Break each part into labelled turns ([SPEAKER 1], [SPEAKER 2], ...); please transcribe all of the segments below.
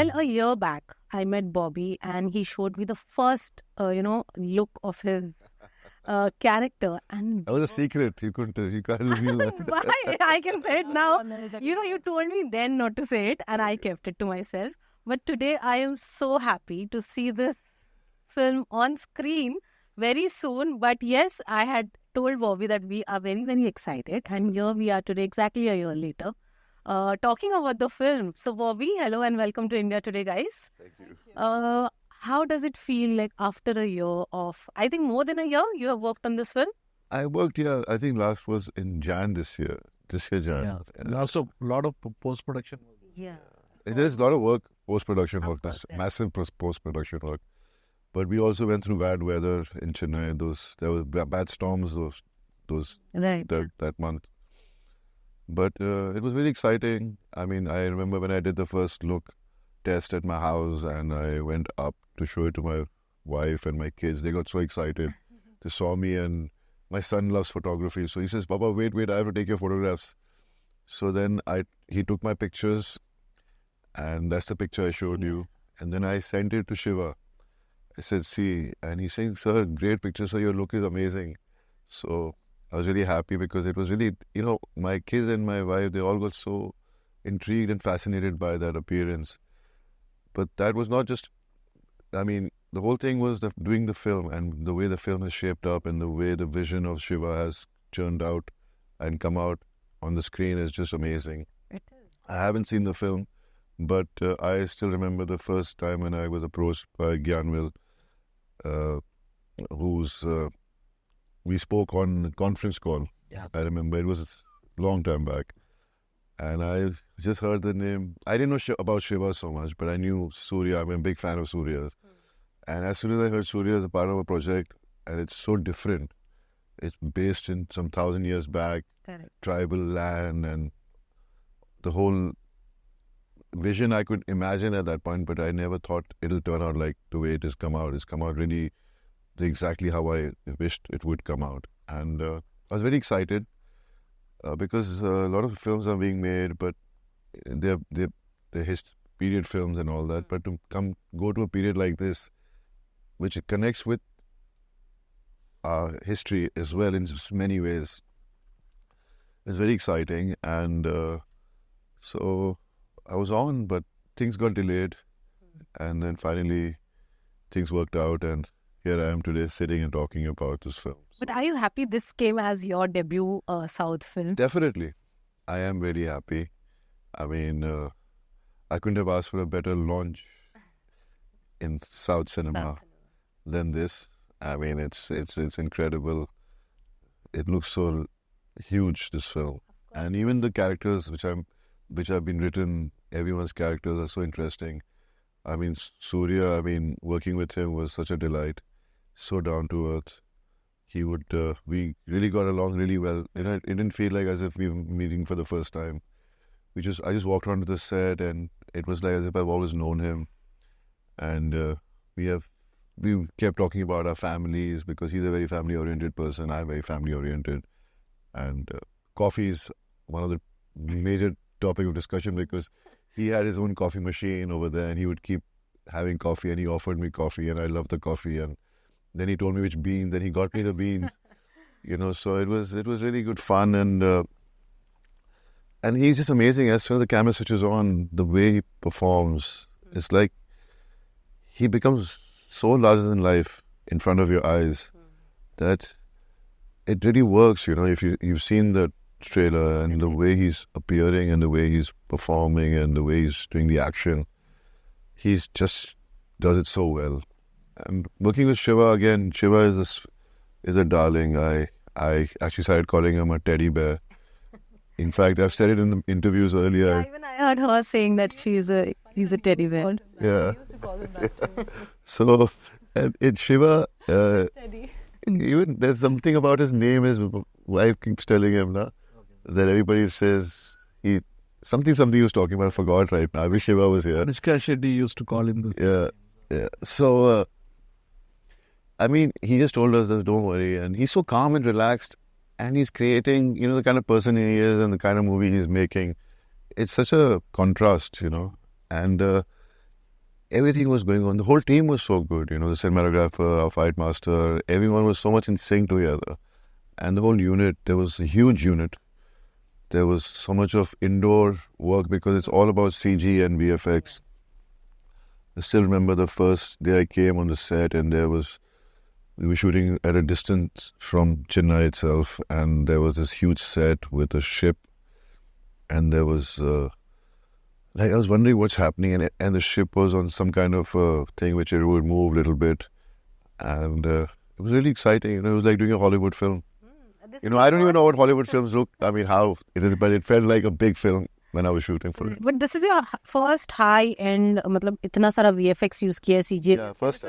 [SPEAKER 1] Well, a year back, I met Bobby and he showed me the first, look of his character. And
[SPEAKER 2] That was a secret. You can't reveal that.
[SPEAKER 1] why? I can say it now. You told me then not to say it, and I kept it to myself. But today, I am so happy to see this film on screen very soon. But yes, I had told Bobby that we are very, very excited. And here we are today, exactly a year later, talking about the film. So, Bobby, hello and welcome to India Today, guys.
[SPEAKER 2] Thank you.
[SPEAKER 1] How does it feel like after a year of, I think more than a year, you have worked on this film?
[SPEAKER 2] I worked here, I think last was in Jan this year. Jan.
[SPEAKER 3] Yeah. Last a lot of post-production.
[SPEAKER 1] Yeah.
[SPEAKER 2] There's a lot of work, post-production
[SPEAKER 1] Of
[SPEAKER 2] work,
[SPEAKER 1] course, yeah.
[SPEAKER 2] massive post-production work. But we also went through bad weather in Chennai. There were bad storms
[SPEAKER 1] Right.
[SPEAKER 2] that month. But it was really exciting. I mean, I remember when I did the first look test at my house and I went up to show it to my wife and my kids. They got so excited. They saw me, and my son loves photography. So he says, Papa, wait, I have to take your photographs. So then he took my pictures, and that's the picture I showed you. And then I sent it to Shiva. I said, see, and he's saying, sir, great picture, sir, your look is amazing. So I was really happy because it was really, my kids and my wife, they all got so intrigued and fascinated by that appearance. But that was not just, the whole thing was doing the film and the way the film is shaped up and the way the vision of Shiva has churned out and come out on the screen is just amazing.
[SPEAKER 1] It is.
[SPEAKER 2] I haven't seen the film, but I still remember the first time when I was approached by Gyanvil, we spoke on conference call.
[SPEAKER 3] Yeah.
[SPEAKER 2] I remember it was a long time back. And I just heard the name. I didn't know about Shiva so much, but I knew Suriya. I'm a big fan of Suriya's. And as soon as I heard Suriya as a part of a project, and it's so different. It's based in some 1,000 years back,
[SPEAKER 1] Correct.
[SPEAKER 2] tribal land, and the whole vision I could imagine at that point, but I never thought it'll turn out like the way it has come out. It's come out really exactly how I wished it would come out. And I was very excited because a lot of films are being made, but they're period films and all that. But to go to a period like this, which connects with our history as well in many ways, is very exciting. And so I was on, but things got delayed. And then finally things worked out, and here I am today sitting and talking about this film.
[SPEAKER 1] But are you happy this came as your debut South film?
[SPEAKER 2] Definitely. I am very happy. I mean, I couldn't have asked for a better launch in South cinema than this. I mean, it's incredible. It looks so huge, this film. And even the characters which have been written, everyone's characters are so interesting. I mean, Suriya, working with him was such a delight. So down to earth. We really got along really well. It didn't feel like as if we were meeting for the first time. I just walked onto the set, and it was like as if I've always known him. And we kept talking about our families because he's a very family-oriented person. I'm very family-oriented. And coffee is one of the major topic of discussion because he had his own coffee machine over there, and he would keep having coffee, and he offered me coffee, and I loved the coffee. And then he told me which bean. Then he got me the beans. So it was really good fun, and he's just amazing. As soon as the camera switches on, the way he performs, it's like he becomes so larger than life in front of your eyes that it really works. If you've seen the trailer and the way he's appearing and the way he's performing and the way he's doing the action, he's just does it so well. And working with Shiva again, Shiva is a darling. I actually started calling him a teddy bear. In fact, I've said it in the interviews earlier.
[SPEAKER 1] Yeah, even I heard her saying that he's a teddy bear.
[SPEAKER 2] Yeah. So, it's Shiva. Even there's something about his name. His wife keeps telling him that everybody says something he was talking about. I forgot right now. I wish Shiva was here.
[SPEAKER 3] Anushka Shetty used to call him this.
[SPEAKER 2] Yeah. So, he just told us this, don't worry. And he's so calm and relaxed. And he's creating, the kind of person he is and the kind of movie he's making. It's such a contrast, And everything was going on. The whole team was so good, you know, the cinematographer, our fight master, everyone was so much in sync together. And the whole unit, there was a huge unit. There was so much of indoor work because it's all about CG and VFX. I still remember the first day I came on the set and we were shooting at a distance from Chennai itself, and there was this huge set with a ship, and there was, I was wondering what's happening, and the ship was on some kind of thing which it would move a little bit, and it was really exciting. You know, it was like doing a Hollywood film. You know, I don't even know what Hollywood films look. I mean, how it is, but it felt like a big film when I was shooting for it.
[SPEAKER 1] But this is your first high-end, मतलब इतना सारा VFX use किया CG.
[SPEAKER 2] Yeah, first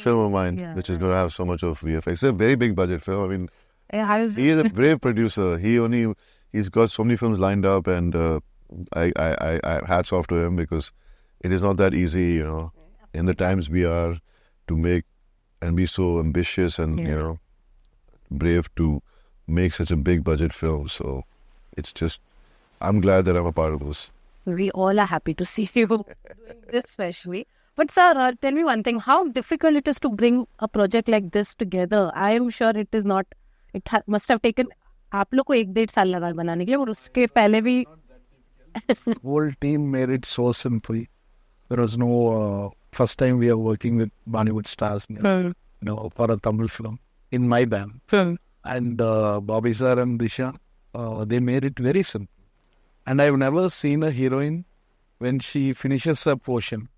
[SPEAKER 2] film of mine, which is going to have so much of VFX. It's a very big budget film. I mean, he is a brave producer. He's got so many films lined up, and I hats off to him, because it is not that easy, you know, in the times we are, to make and be so ambitious and you know, brave to make such a big budget film. So it's just, I'm glad that I'm a part of this.
[SPEAKER 1] We all are happy to see you doing this, especially. But sir, tell me one thing: how difficult it is to bring a project like this together? I am sure it is not. Must have taken आप लोग को 1-1.5 साल लगा बनाने के लिए, और उसके पहले भी.
[SPEAKER 3] Whole team made it so simple. There was no first time we are working with Bollywood stars, you know, for a Tamil film in my band. And Bobby sir and Disha, they made it very simple. And I've never seen a heroine, when she finishes a portion,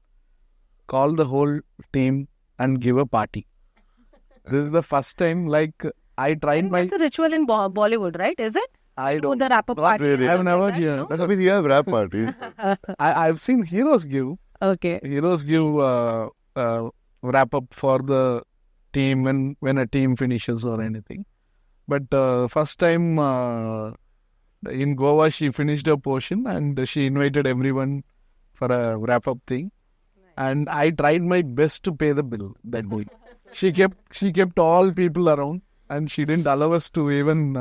[SPEAKER 3] call the whole team and give a party. This is the first time, like, I tried my...
[SPEAKER 1] It's a ritual in Bollywood, right? Is it?
[SPEAKER 3] I don't...
[SPEAKER 1] The wrap-up party.
[SPEAKER 2] Really.
[SPEAKER 3] I've never
[SPEAKER 1] like
[SPEAKER 3] given...
[SPEAKER 2] I mean, you have rap parties.
[SPEAKER 3] I've seen heroes give.
[SPEAKER 1] Okay.
[SPEAKER 3] Heroes give wrap-up for the team when a team finishes or anything. But first time in Goa, she finished her portion and she invited everyone for a wrap-up thing. And I tried my best to pay the bill that day. She kept all people around, and she didn't allow us to even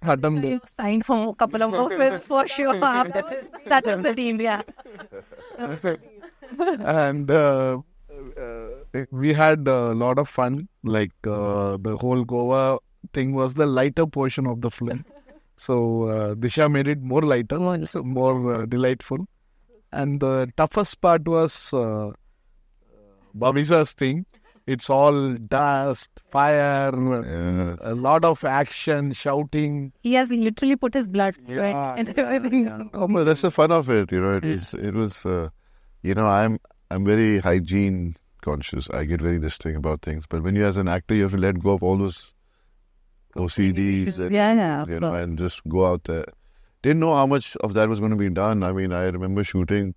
[SPEAKER 3] attempt it.
[SPEAKER 1] You signed for a couple of more films for sure. That was the team, yeah.
[SPEAKER 3] And we had a lot of fun. Like the whole Goa thing was the lighter portion of the film. So Disha made it more lighter, so more delightful. And the toughest part was Bobby's thing. It's all dust, fire, a lot of action, shouting.
[SPEAKER 1] He has literally put his blood, sweat, and everything.
[SPEAKER 2] Oh, but that's the fun of it, you know. It was, you know, I'm very hygiene conscious. I get very this thing about things. But when you, as an actor, you have to let go of all those OCDs, and, you know, and just go out there. Didn't know how much of that was going to be done. I mean, I remember shooting.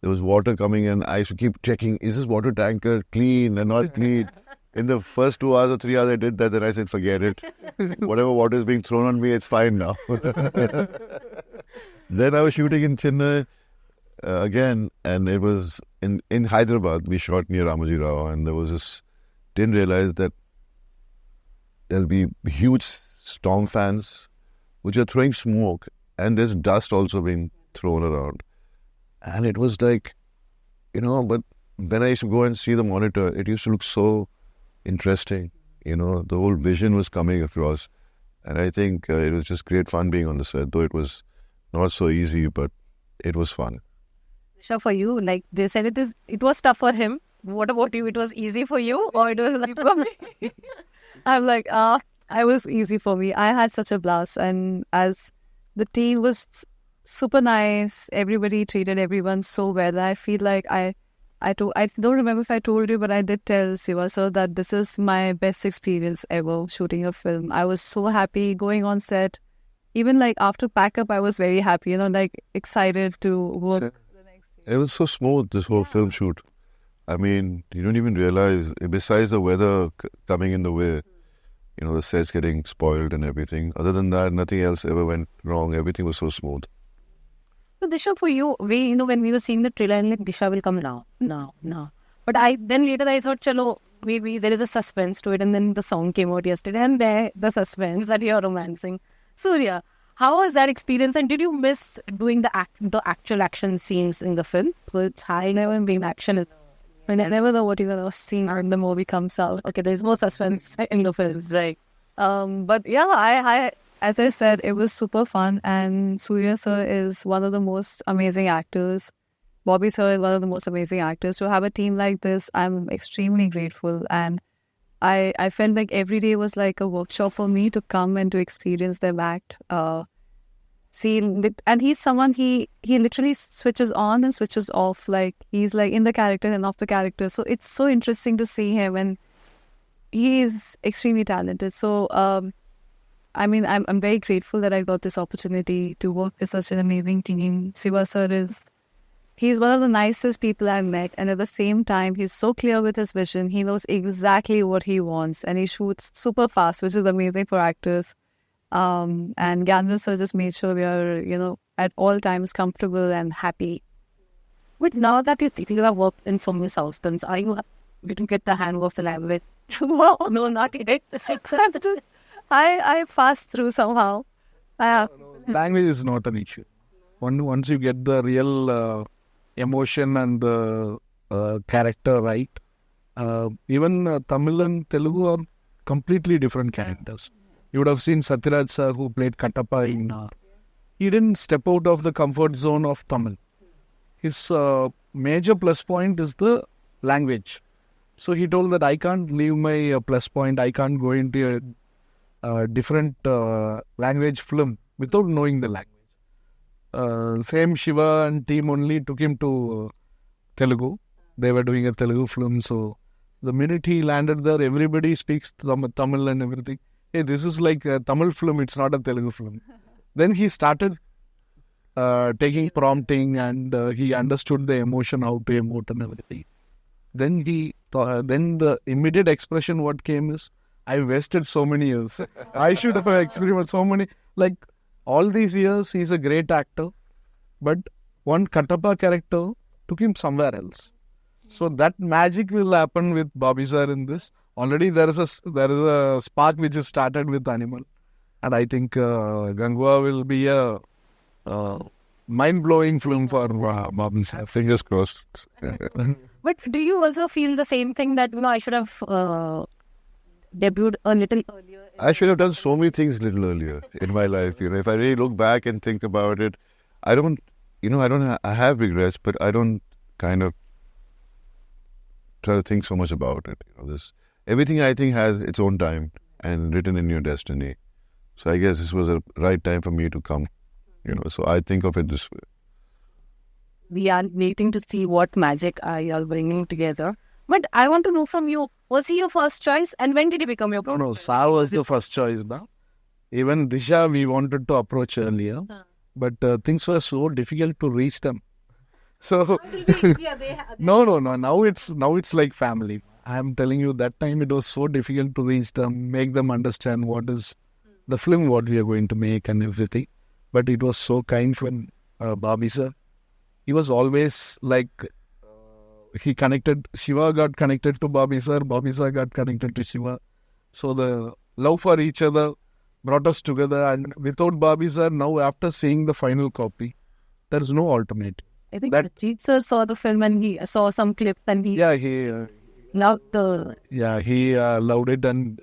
[SPEAKER 2] There was water coming in. I used to keep checking, is this water tanker clean and not clean? In the first 2 hours or 3 hours I did that, then I said, forget it. Whatever water is being thrown on me, it's fine now. Then I was shooting in Chennai again, and it was in Hyderabad. We shot near Ramoji Rao, and there was this, didn't realize that there'll be huge storm fans which are throwing smoke, and there's dust also being thrown around. And it was like, you know, but when I used to go and see the monitor, it used to look so interesting. You know, the whole vision was coming across. And I think it was just great fun being on the set, though it was not so easy, but it was fun.
[SPEAKER 1] Disha, for you, like they said, it was tough for him. What about you? It was easy for you, or it was like for me?
[SPEAKER 4] I'm like, it was easy for me. I had such a blast, and as the team was super nice, everybody treated everyone so well. I feel like I don't remember if I told you, but I did tell Siva sir that this is my best experience ever shooting a film. I was so happy going on set. Even like after pack up, I was very happy, you know, like excited to work the next day.
[SPEAKER 2] It was so smooth, this whole film shoot. I mean, you don't even realize, besides the weather coming in the way, you know, the sets getting spoiled and everything. Other than that, nothing else ever went wrong. Everything was so smooth.
[SPEAKER 1] So Disha, for you, when we were seeing the trailer, I'm like, Disha will come now. But then later I thought, chalo, maybe there is a suspense to it, and then the song came out yesterday, and there the suspense that you're romancing. Suriya, how was that experience, and did you miss doing the actual action scenes in the film? So it's high level being action.
[SPEAKER 4] mean, I never know what you're going to see when the movie comes out. Okay, there's no suspense in the films, right? But yeah, I as I said, it was super fun, and Suriya sir is one of the most amazing actors. Bobby sir is one of the most amazing actors. To have a team like this, I'm extremely grateful, and I felt like every day was like a workshop for me to come and to experience them act. And he's someone, he literally switches on and switches off. Like, he's like in the character and off the character. So it's so interesting to see him, and he is extremely talented. So I mean, I'm very grateful that I got this opportunity to work with such an amazing team. Siva sir he's one of the nicest people I've met, and at the same time, he's so clear with his vision. He knows exactly what he wants, and he shoots super fast, which is amazing for actors. And Gyanvir sir just made sure we are, at all times comfortable and happy.
[SPEAKER 1] But now that you have worked in so many Southlands, are you to get the hang of the language?
[SPEAKER 4] No, not yet. I passed through somehow.
[SPEAKER 3] Language is not an issue. Once you get the real emotion and the character right, even Tamil and Telugu are completely different characters. You would have seen Satyaraj sir, who played Kattappa in... he didn't step out of the comfort zone of Tamil. His major plus point is the language. So he told that I can't leave my plus point, I can't go into a different language film without knowing the language. Same Shiva and team only took him to Telugu. They were doing a Telugu film. So the minute he landed there, everybody speaks Tamil and everything. Hey, this is like a Tamil film, it's not a Telugu film. Then he started taking prompting, and he understood the emotion, how to emote and everything. Then then the immediate expression what came is, I wasted so many years. I should have experienced so many. Like, all these years, he's a great actor. But one Kattappa character took him somewhere else. So that magic will happen with Bobby sir in this. Already there is a spark which is started with Animal. And I think Kanguva will be a mind-blowing film for Bobby sir.
[SPEAKER 2] Fingers crossed.
[SPEAKER 1] But do you also feel the same thing that, I should have debuted a little earlier?
[SPEAKER 2] I should have done so many things a little earlier in my life. If I really look back and think about it, I have regrets, but I don't kind of try to think so much about it. Everything I think has its own time and written in your destiny. So I guess this was a right time for me to come. So I think of it this way.
[SPEAKER 1] We are waiting to see what magic you are bringing together. But I want to know from you, was he your first choice, and when did he become your first choice?
[SPEAKER 3] No, Sa was the first choice. Even Disha we wanted to approach earlier, but things were so difficult to reach them. So no. Now it's like family. I am telling you, that time it was so difficult to reach them, make them understand what is the film, what we are going to make and everything. But it was so kind when Bobby sir. He was always like, Shiva got connected to Bobby sir got connected to Shiva. So the love for each other brought us together. And without Bobby sir, now after seeing the final copy, there is no alternative.
[SPEAKER 1] I think Ajith sir saw the film and he saw some clips and he loved the...
[SPEAKER 3] Yeah, he loved it. And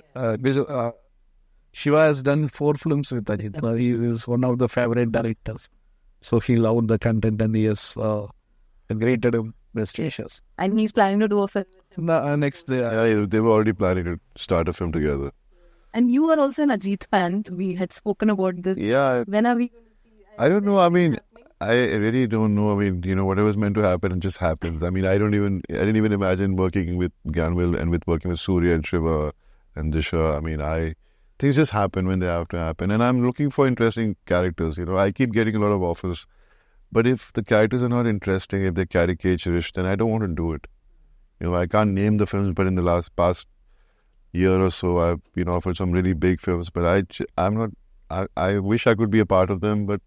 [SPEAKER 3] Shiva has done 4 films with Ajith. He is one of the favorite directors. So he loved the content and he has greeted him best wishes.
[SPEAKER 1] And he's planning to do a film with him.
[SPEAKER 3] Next day.
[SPEAKER 2] Yeah, they were already planning to start a film together.
[SPEAKER 1] And you are also an Ajith fan. We had spoken about this.
[SPEAKER 2] Yeah.
[SPEAKER 1] When are we going to see?
[SPEAKER 2] I don't know. I mean, I really don't know. I mean, whatever's meant to happen, it just happens. I mean, I didn't even imagine working with Gyanvir and working with Suriya and Shiva and Disha. I mean, things just happen when they have to happen. And I'm looking for interesting characters. I keep getting a lot of offers. But if the characters are not interesting, if they're caricaturish, then I don't want to do it. I can't name the films, but in the past year or so, I've been offered some really big films. But I wish I could be a part of them. But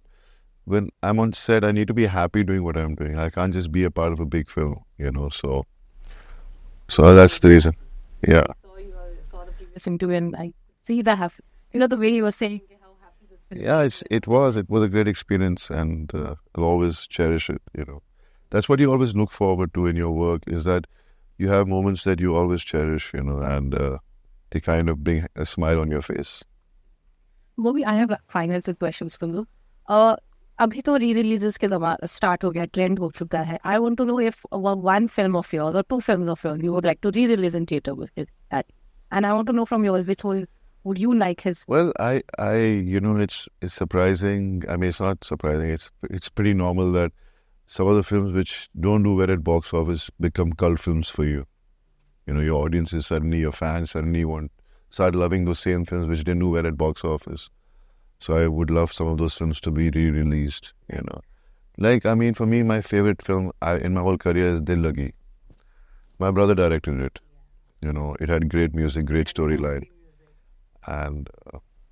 [SPEAKER 2] when I'm on set, I need to be happy doing what I'm doing. I can't just be a part of a big film, So that's the reason. Yeah.
[SPEAKER 1] Saw the previous interview and I see the the way he was saying how happy this film
[SPEAKER 2] is. Yeah, it was a great experience, and I'll always cherish it. That's what you always look forward to in your work, is that you have moments that you always cherish, and they kind of bring a smile on your face.
[SPEAKER 1] Bobby, I have final questions for you. अभी तो re-releases के ज़माना start हो गया, trend हो चुका है. I want to know if one film of yours or two films of yours you would like to re-release in theater with it. And I want to know from yours, which one would you like his?
[SPEAKER 2] Well, it's surprising. I mean, it's not surprising. It's pretty normal that some of the films which don't do well at box office become cult films for you. Your audiences suddenly, your fans suddenly start loving those same films which didn't do well at box office. So I would love some of those films to be re-released, for me, my favorite film in my whole career is Dillagi. My brother directed it. It had great music, great storyline. And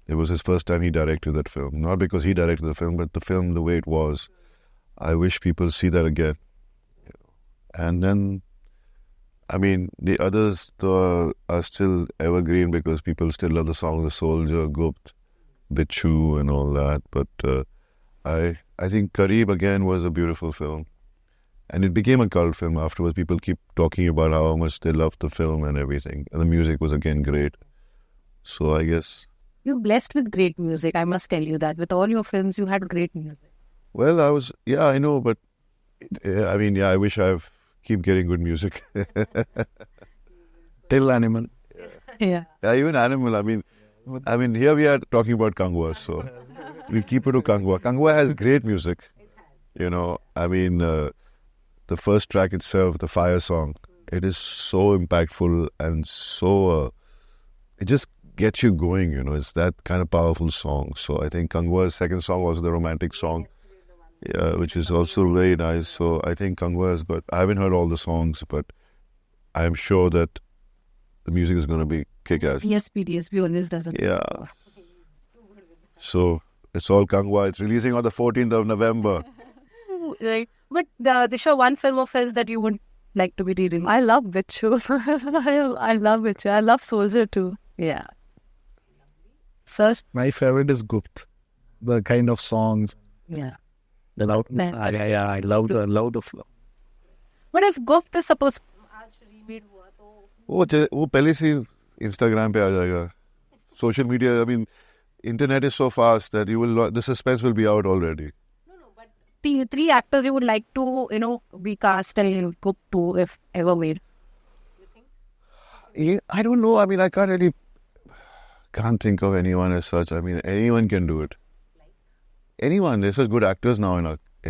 [SPEAKER 2] it was his first time he directed that film. Not because he directed the film, but the film, the way it was. I wish people see that again. And then, the others are still evergreen because people still love the song The Soldier, Gupt, Bichu and all that. But I think Kareeb again was a beautiful film. And it became a cult film afterwards. People keep talking about how much they loved the film and everything. And the music was again great. So I guess...
[SPEAKER 1] You're blessed with great music, I must tell you that. With all your films, you had great music.
[SPEAKER 2] Well, I know, but I wish keep getting good music.
[SPEAKER 3] Till Animal.
[SPEAKER 1] Yeah.
[SPEAKER 2] Yeah, even Animal. Here we are talking about Kanguva, so we keep it to Kanguva. Kanguva has great music. The first track itself, the fire song, it is so impactful and so, it just gets you going, it's that kind of powerful song. So I think Kanguva's second song was the romantic song, which is also very nice. So I think Kanguva's, but I haven't heard all the songs, but I'm sure that the music is going to be kick-ass.
[SPEAKER 1] DSP always does it.
[SPEAKER 2] Yeah. So it's all Kanguva. It's releasing on the 14th of November.
[SPEAKER 1] But Disha, one film of his that you would like to be reading?
[SPEAKER 4] I love Bichu. I love Bichu. I love Soldier too.
[SPEAKER 1] Yeah. Sir?
[SPEAKER 3] My favorite is Gupt. The kind of songs.
[SPEAKER 1] Yeah.
[SPEAKER 3] I love the flow.
[SPEAKER 1] But if Gupt is supposed
[SPEAKER 2] वो पहले से Instagram पे आ जाएगा. Social media, internet is so fast that the suspense will be out already.
[SPEAKER 1] three actors you would like to, be cast in Gupt 2 if ever made?
[SPEAKER 2] I don't know. I can't think of anyone as such. Anyone can do it. Anyone. There's such good actors now in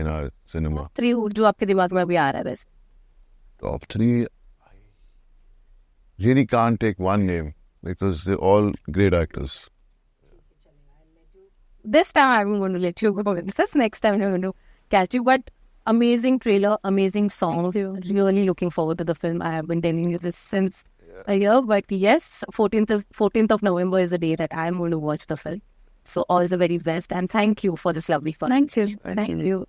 [SPEAKER 2] our cinema.
[SPEAKER 1] 3 जो आपके दिमाग में अभी आ रहा है वैसे.
[SPEAKER 2] Top 3, I really can't take one name because they're all great actors.
[SPEAKER 1] This time I'm going to let you go with this. Next time I'm going to catch you. But amazing trailer, amazing songs. Really looking forward to the film. I have been telling you this since a year. But yes, 14th of November is the day that I'm going to watch the film. So all the very best. And thank you for this lovely fun.
[SPEAKER 4] Thank you.
[SPEAKER 1] Thank you.